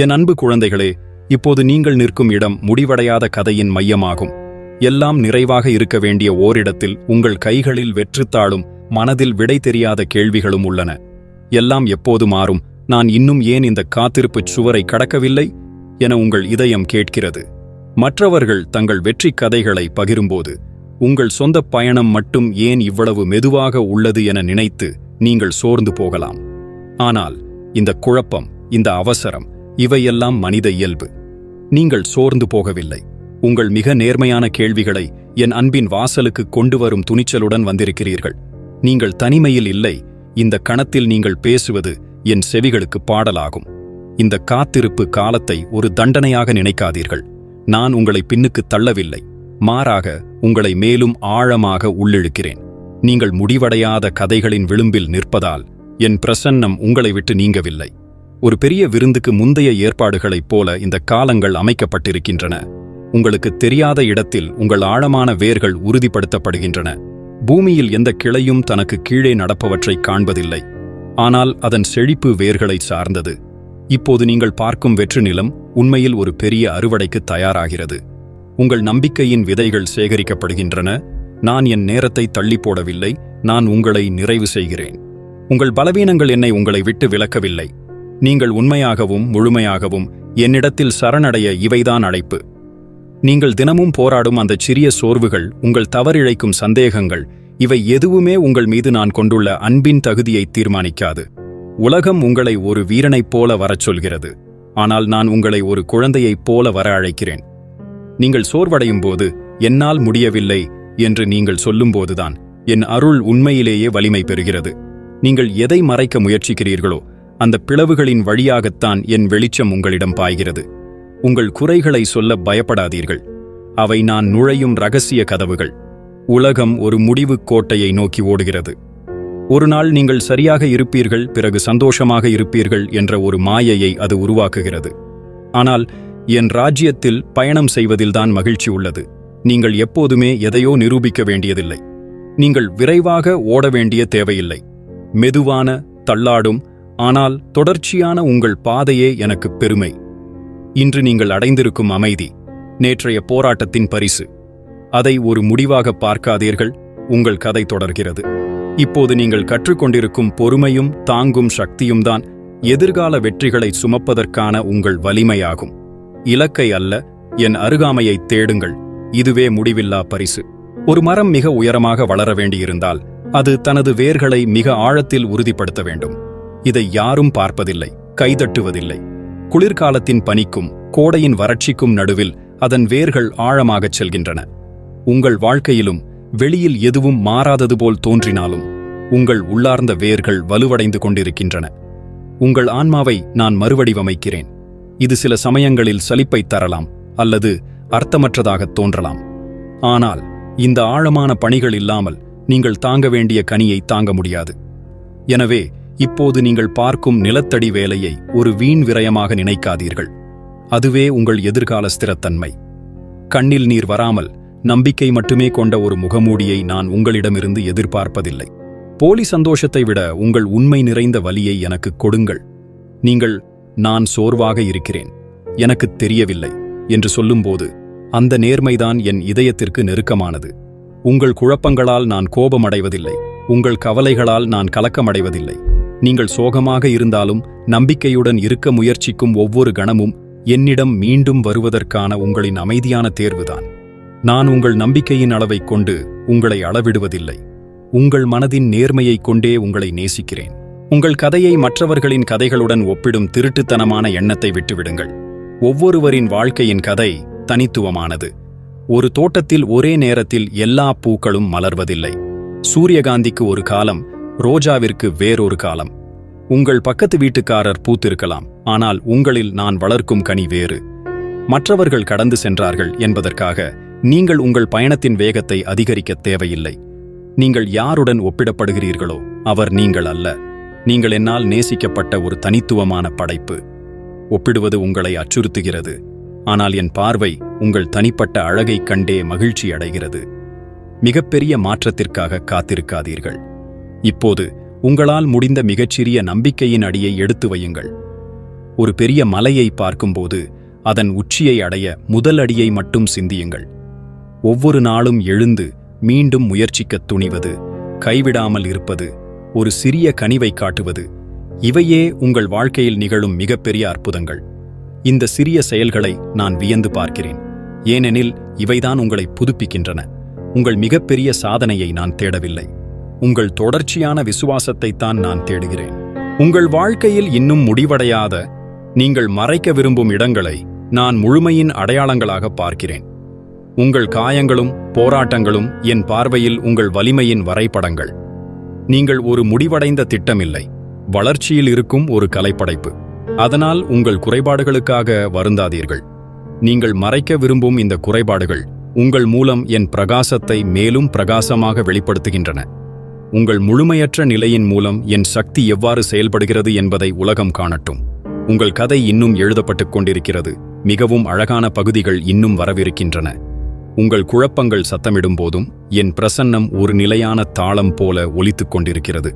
என் அன்பு குழந்தைகளே, இப்போது நீங்கள் நிற்கும் இடம் முடிவடையாத கதையின் மையமாகும். எல்லாம் நிறைவாக இருக்க வேண்டிய ஓரிடத்தில் உங்கள் கைகளில் வெற்றுத்தாளும் மனதில் விடை தெரியாத கேள்விகளும் உள்ளன. எல்லாம் எப்போது மாறும்? நான் இன்னும் ஏன் இந்த காத்திருப்புச் சுவரை கடக்கவில்லை என உங்கள் இதயம் கேட்கிறது. மற்றவர்கள் தங்கள் வெற்றி கதைகளை பகிரும்போது உங்கள் சொந்த பயணம் மட்டும் ஏன் இவ்வளவு மெதுவாக உள்ளது என நினைத்து நீங்கள் சோர்ந்து போகலாம். ஆனால் இந்த குழப்பம், இந்த அவசரம், இவையெல்லாம் மனித இயல்பு. நீங்கள் சோர்ந்து போகவில்லை. உங்கள் மிக நேர்மையான கேள்விகளை என் அன்பின் வாசலுக்கு கொண்டு வரும் துணிச்சலுடன் வந்திருக்கிறீர்கள். நீங்கள் தனிமையில் இல்லை. இந்த கணத்தில் நீங்கள் பேசுவது என் செவிகளுக்கு பாடலாகும். இந்த காத்திருப்பு காலத்தை ஒரு தண்டனையாக நினைக்காதீர்கள். நான் உங்களை பின்னுக்கு தள்ளவில்லை. மாறாக உங்களை மேலும் ஆழமாக உள்ளிழுக்கிறேன். நீங்கள் முடிவடையாத கதைகளின் விளிம்பில் நிற்பதால் என் பிரசன்னம் உங்களை விட்டு நீங்கவில்லை. ஒரு பெரிய விருந்துக்கு முந்தைய ஏற்பாடுகளைப் போல இந்த காலங்கள் அமைக்கப்பட்டிருக்கின்றன. உங்களுக்கு தெரியாத இடத்தில் உங்கள் ஆழமான வேர்கள் உறுதிப்படுத்தப்படுகின்றன. பூமியில் எந்த கிளையும் தனக்கு கீழே நடப்பவற்றை காண்பதில்லை. ஆனால் அதன் செழிப்பு வேர்களை சார்ந்தது. இப்போது நீங்கள் பார்க்கும் வெற்று நிலம் உண்மையில் ஒரு பெரிய அறுவடைக்கு தயாராகிறது. உங்கள் நம்பிக்கையின் விதைகள் சேகரிக்கப்படுகின்றன. நான் என் நேரத்தை தள்ளி போடவில்லை. நான் உங்களை நிறைவு செய்கிறேன். உங்கள் பலவீனங்கள் என்னை உங்களை விட்டு விலக்கவில்லை. நீங்கள் உண்மையாகவும் முழுமையாகவும் என்னிடத்தில் சரணடைய இவைதான் அழைப்பு. நீங்கள் தினமும் போராடும் அந்த சிறிய சோர்வுகள், உங்கள் தவறிழைக்கும் சந்தேகங்கள், இவை எதுவுமே உங்கள் மீது நான் கொண்டுள்ள அன்பின் தகுதியை தீர்மானிக்காது. உலகம் உங்களை ஒரு வீரனைப் போல வரச் சொல்கிறது. ஆனால் நான் உங்களை ஒரு குழந்தையைப் போல வர அழைக்கிறேன். நீங்கள் சோர்வடையும் போது என்னால் முடியவில்லை என்று நீங்கள் சொல்லும்போதுதான் என் அருள் உண்மையிலேயே வலிமை பெறுகிறது. நீங்கள் எதை மறைக்க முயற்சிக்கிறீர்களோ அந்த பிளவுகளின் வழியாகத்தான் என் வெளிச்சம் உங்களிடம் பாய்கிறது. உங்கள் குறைகளை சொல்ல பயப்படாதீர்கள். அவை நான் நுழையும் இரகசிய கதவுகள். உலகம் ஒரு முடிவு கோட்டையை நோக்கி ஓடுகிறது. ஒரு நாள் நீங்கள் சரியாக இருப்பீர்கள், பிறகு சந்தோஷமாக இருப்பீர்கள் என்ற ஒரு மாயையை அது உருவாக்குகிறது. ஆனால் என் ராஜ்யத்தில் பயணம் செய்வதில்தான் மகிழ்ச்சி உள்ளது. நீங்கள் எப்போதுமே எதையோ நிரூபிக்க வேண்டியதில்லை. நீங்கள் விரைவாக ஓட வேண்டிய தேவையில்லை. மெதுவான, தள்ளாடும், ஆனால் தொடர்ச்சியான உங்கள் பாதையே எனக்கு பெருமை. இன்று நீங்கள் அடைந்திருக்கும் அமைதி நேற்றைய போராட்டத்தின் பரிசு. அதை ஒரு முடிவாக பார்க்காதீர்கள். உங்கள் கதை தொடர்கிறது. இப்போது நீங்கள் கற்றுக்கொண்டிருக்கும் பொறுமையும் தாங்கும் சக்தியும் தான் எதிர்கால வெற்றிகளை சுமப்பதற்கான உங்கள் வலிமையாகும். இலக்கை அல்ல, என் அருகாமையை தேடுங்கள். இதுவே முடிவில்லா பரிசு. ஒரு மரம் மிக உயரமாக வளர வேண்டியிருந்தால் அது தனது வேர்களை மிக ஆழத்தில் உறுதிப்படுத்த வேண்டும். இதை யாரும் பார்ப்பதில்லை, கைதட்டுவதில்லை. குளிர்காலத்தின் பனிக்கும் கோடையின் வறட்சிக்கும் நடுவில் அதன் வேர்கள் ஆழமாகச் செல்கின்றன. உங்கள் வாழ்க்கையிலும் வெளியில் எதுவும் மாறாதது போல் தோன்றினாலும் உங்கள் உள்ளார்ந்த வேர்கள் வலுவடைந்து கொண்டிருக்கின்றன. உங்கள் ஆன்மாவை நான் மறுவடிவமைக்கிறேன். இது சில சமயங்களில் சலிப்பை தரலாம் அல்லது அர்த்தமற்றதாகத் தோன்றலாம். ஆனால் இந்த ஆழமான பணிகள் இல்லாமல் நீங்கள் தாங்க வேண்டிய கனியை தாங்க முடியாது. எனவே இப்போது நீங்கள் பார்க்கும் நிலத்தடி வேலையை ஒரு வீண் விரயமாக நினைக்காதீர்கள். அதுவே உங்கள் எதிர்கால ஸ்திரத்தன்மை. கண்ணில் நீர் வராமல் நம்பிக்கை மட்டுமே கொண்ட ஒரு முகமூடியை நான் உங்களிடமிருந்து எதிர்பார்ப்பதில்லை. போலி சந்தோஷத்தை விட உங்கள் உண்மை நிறைந்த வலியை எனக்கு கொடுங்கள். நீங்கள் நான் சோர்வாக இருக்கிறேன், எனக்கு தெரியவில்லை என்று சொல்லும்போது அந்த நேர்மைதான் என் இதயத்திற்கு நெருக்கமானது. உங்கள் குழப்பங்களால் நான் கோபமடைவதில்லை. உங்கள் கவலைகளால் நான் கலக்கமடைவதில்லை. நீங்கள் சோகமாக இருந்தாலும் நம்பிக்கையுடன் இருக்க முயற்சிக்கும் ஒவ்வொரு கணமும் என்னிடம் மீண்டும் வருவதற்கான உங்களின் அமைதியான தேர்வுதான். நான் உங்கள் நம்பிக்கையின் அளவைக் கொண்டு உங்களை அளவிடுவதில்லை. உங்கள் மனதின் நேர்மையைக் கொண்டே உங்களை நேசிக்கிறேன். உங்கள் கதையை மற்றவர்களின் கதைகளுடன் ஒப்பிடும் திருட்டுத்தனமான எண்ணத்தை விட்டுவிடுங்கள். ஒவ்வொருவரின் வாழ்க்கையின் கதை தனித்துவமானது. ஒரு தோட்டத்தில் ஒரே நேரத்தில் எல்லா பூக்களும் மலர்வதில்லை. சூரியகாந்திக்கு ஒரு காலம், ரோஜாவிற்கு வேறொரு காலம். உங்கள் பக்கத்து வீட்டுக்காரர் பூத்திருக்கலாம், ஆனால் உங்களில் நான் வளர்க்கும் கனி வேறு. மற்றவர்கள் கடந்து சென்றார்கள் என்பதற்காக நீங்கள் உங்கள் பயணத்தின் வேகத்தை அதிகரிக்க தேவையில்லை. நீங்கள் யாருடன் ஒப்பிடப்படுகிறீர்களோ அவர் நீங்கள் அல்ல. நீங்கள் என்னால் நேசிக்கப்பட்ட ஒரு தனித்துவமான படைப்பு. ஒப்பிடுவது உங்களை அச்சுறுத்துகிறது. ஆனால் என் பார்வை உங்கள் தனிப்பட்ட அழகைக் கண்டே மகிழ்ச்சி அடைகிறது. மிகப்பெரிய மாற்றத்திற்காக காத்திருக்காதீர்கள். இப்போது உங்களால் முடிந்த மிகச்சிறிய நம்பிக்கையின் அடியை எடுத்து வையுங்கள். ஒரு பெரிய மலையை பார்க்கும்போது அதன் உச்சியை அடைய முதல் அடியை மட்டும் சிந்தியுங்கள். ஒவ்வொரு நாளும் எழுந்து மீண்டும் முயற்சிக்கத் துணிவது, கைவிடாமல் இருப்பது, ஒரு சிறிய கனிவை காட்டுவது, இவையே உங்கள் வாழ்க்கையில் நிகழும் மிகப்பெரிய அற்புதங்கள். இந்த சிறிய செயல்களை நான் வியந்து பார்க்கிறேன். ஏனெனில் இவைதான் உங்களை புதுப்பிக்கின்றன. உங்கள் மிகப்பெரிய சாதனையை நான் தேடவில்லை. உங்கள் தொடர்ச்சியான விசுவாசத்தைத்தான் நான் தேடுகிறேன். உங்கள் வாழ்க்கையில் இன்னும் முடிவடையாத, நீங்கள் மறைக்க விரும்பும் இடங்களை நான் முழுமையின் அடையாளங்களாக பார்க்கிறேன். உங்கள் காயங்களும் போராட்டங்களும் என் பார்வையில் உங்கள் வலிமையின் வரைபடங்கள். நீங்கள் ஒரு முடிவடைந்த திட்டமில்லை, வளர்ச்சியில் இருக்கும் ஒரு கலைப்படைப்பு. அதனால் உங்கள் குறைபாடுகளுக்காக வருந்தாதீர்கள். நீங்கள் மறைக்க விரும்பும் இந்த குறைபாடுகள் உங்கள் மூலம் என் பிரகாசத்தை மேலும் பிரகாசமாக வெளிப்படுத்துகின்றன. உங்கள் முழுமையற்ற நிலையின் மூலம் என் சக்தி எவ்வாறு செயல்படுகிறது என்பதை உலகம் காணட்டும். உங்கள் கதை இன்னும் எழுதப்பட்டுக் கொண்டிருக்கிறது. மிகவும் அழகான பகுதிகள் இன்னும் வரவிருக்கின்றன. உங்கள் குழப்பங்கள் சத்தமிடும் போதும் என் பிரசன்னம் ஒரு நிலையான தாளம் போல ஒலித்துக் கொண்டிருக்கிறது.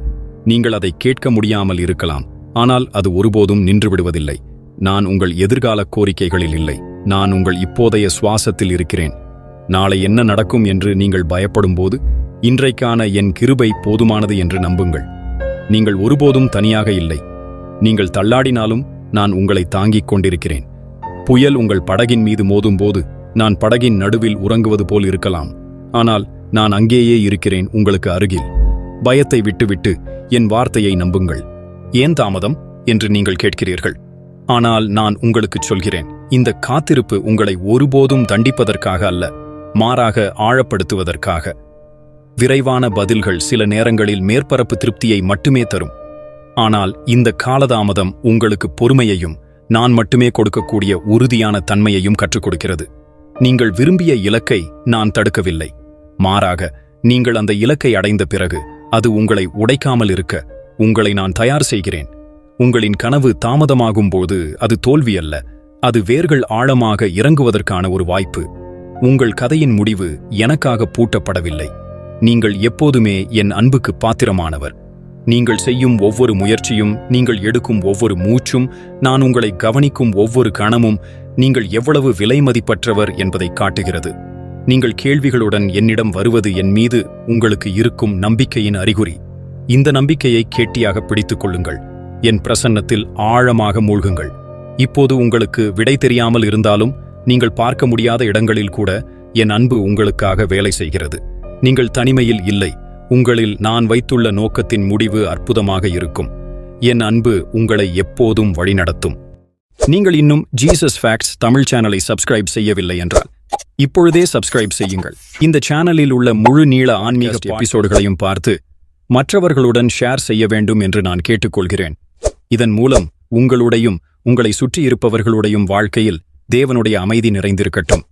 நீங்கள் அதை கேட்க முடியாமல் இருக்கலாம், ஆனால் அது ஒருபோதும் நின்றுவிடுவதில்லை. நான் உங்கள் எதிர்கால கோரிக்கைகளில் இல்லை, நான் உங்கள் இப்போதைய சுவாசத்தில் இருக்கிறேன். நாளை என்ன நடக்கும் என்று நீங்கள் பயப்படும் போது இன்றைக்கான என் கிருபை போதுமானது என்று நம்புங்கள். நீங்கள் ஒருபோதும் தனியாக இல்லை. நீங்கள் தள்ளாடினாலும் நான் உங்களை தாங்கிக் கொண்டிருக்கிறேன். புயல் உங்கள் படகின் மீது மோதும்போது நான் படகின் நடுவில் உறங்குவது போல் இருக்கலாம், ஆனால் நான் அங்கேயே இருக்கிறேன், உங்களுக்கு அருகில். பயத்தை விட்டுவிட்டு என் வார்த்தையை நம்புங்கள். ஏன் தாமதம் என்று நீங்கள் கேட்கிறீர்கள். ஆனால் நான் உங்களுக்குச் சொல்கிறேன், இந்த காத்திருப்பு உங்களை ஒருபோதும் தண்டிப்பதற்காக அல்ல, மாறாக ஆழப்படுத்துவதற்காக. விரைவான பதில்கள் சில நேரங்களில் மேற்பரப்பு திருப்தியை மட்டுமே தரும். ஆனால் இந்த காலதாமதம் உங்களுக்கு பொறுமையையும் நான் மட்டுமே கொடுக்கக்கூடிய உறுதியான தன்மையையும் கற்றுக் கொடுக்கிறது. நீங்கள் விரும்பிய இலக்கை நான் தடுக்கவில்லை, மாறாக நீங்கள் அந்த இலக்கை அடைந்த பிறகு அது உங்களை உடைக்காமல் இருக்க உங்களை நான் தயார் செய்கிறேன். உங்களின் கனவு தாமதமாகும்போது அது தோல்வி அல்ல, அது வேர்கள் ஆழமாக இறங்குவதற்கான ஒரு வாய்ப்பு. உங்கள் கதையின் முடிவு எனக்காக பூட்டப்படவில்லை. நீங்கள் எப்போதுமே என் அன்புக்கு பாத்திரமானவர். நீங்கள் செய்யும் ஒவ்வொரு முயற்சியும், நீங்கள் எடுக்கும் ஒவ்வொரு மூச்சும், நான் உங்களை கவனிக்கும் ஒவ்வொரு கணமும் நீங்கள் எவ்வளவு விலைமதிப்பற்றவர் என்பதை காட்டுகிறது. நீங்கள் கேள்விகளுடன் என்னிடம் வருவது என் மீது உங்களுக்கு இருக்கும் நம்பிக்கையின் அறிகுறி. இந்த நம்பிக்கையை கெட்டியாக பிடித்துக் கொள்ளுங்கள். என் பிரசன்னத்தில் ஆழமாக மூழ்குங்கள். இப்போது உங்களுக்கு விடை தெரியாமல் இருந்தாலும் நீங்கள் பார்க்க முடியாத இடங்களில் கூட என் அன்பு உங்களுக்காக வேலை செய்கிறது. நீங்கள் தனிமையில் இல்லை. உங்களில் நான் வைத்துள்ள நோக்கத்தின் முடிவு அற்புதமாக இருக்கும். என் அன்பு உங்களை எப்போதும் வழிநடத்தும். நீங்கள் இன்னும் ஜீசஸ் ஃபேக்ட்ஸ் தமிழ் சேனலை சப்ஸ்கிரைப் செய்யவில்லை என்றால் இப்பொழுதே சப்ஸ்கிரைப் செய்யுங்கள். இந்த சேனலில் உள்ள முழு நீள ஆன்மீக எபிசோடுகளையும் பார்த்து மற்றவர்களுடன் ஷேர் செய்ய வேண்டும் என்று நான் கேட்டுக்கொள்கிறேன். இதன் மூலம் உங்களுடையும் உங்களை சுற்றி இருப்பவர்களுடையும் வாழ்க்கையில் தேவனுடைய அமைதி நிறைந்திருக்கட்டும்.